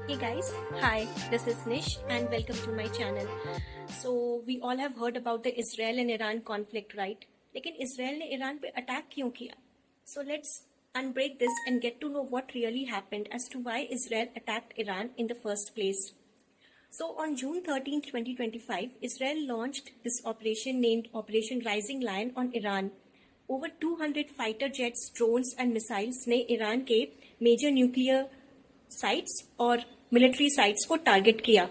Hey guys, hi, this is Nish and welcome to my channel. So we all have heard about the Israel and Iran conflict, right? लेकिन Israel ने Iran पे attack क्यों किया? So let's unbreak this and get to know what really happened as to why Israel attacked Iran in the first place. So on June 13, 2025, Israel launched this operation named Operation Rising Lion on Iran. Over 200 fighter jets, drones and missiles ने Iran के major nuclear sites और military sites को target किया.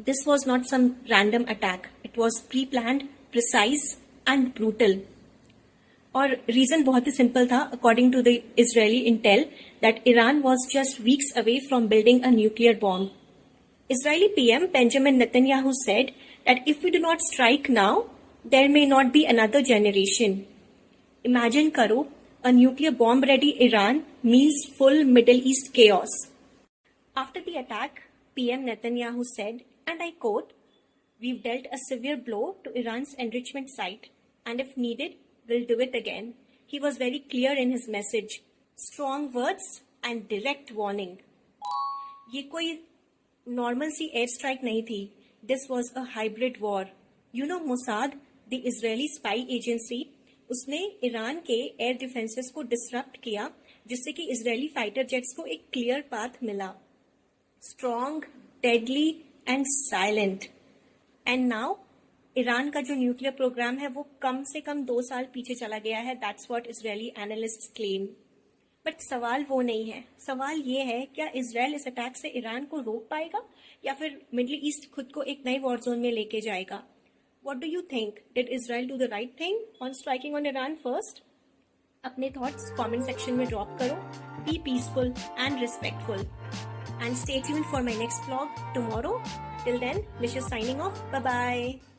This was not some random attack. It was pre-planned, precise and brutal. और reason बहुत ही simple था. According to the Israeli intel, that Iran was just weeks away from building a nuclear bomb. Israeli PM Benjamin Netanyahu said that if we do not strike now, there may not be another generation. Imagine karo, a nuclear bomb-ready Iran means full Middle East chaos. After the attack, PM Netanyahu said, and I quote, "We've dealt a severe blow to Iran's enrichment site, and if needed, we'll do it again." He was very clear in his message. Strong words and direct warning. ये कोई normal सी air strike नहीं थी. This was a hybrid war. You know Mossad, the Israeli spy agency, उसने Iran के air defences को disrupt किया जिससे कि इजरायली फाइटर जेट्स को एक क्लियर पाथ मिला. Strong, deadly and silent. And now Iran का जो न्यूक्लियर प्रोग्राम है वो कम से कम 2 साल पीछे चला गया है. That's what Israeli analysts claim. But सवाल वो नहीं है. सवाल ये है, क्या इजरायल इस अटैक से ईरान को रोक पाएगा या फिर मिडिल ईस्ट खुद को एक नए वॉर जोन में लेके जाएगा? What do you think? Did Israel do the right thing on striking on Iran first? अपने thoughts comment section में drop करो. Be peaceful and respectful. And stay tuned for my next vlog tomorrow. Till then, Nish is signing off. Bye bye.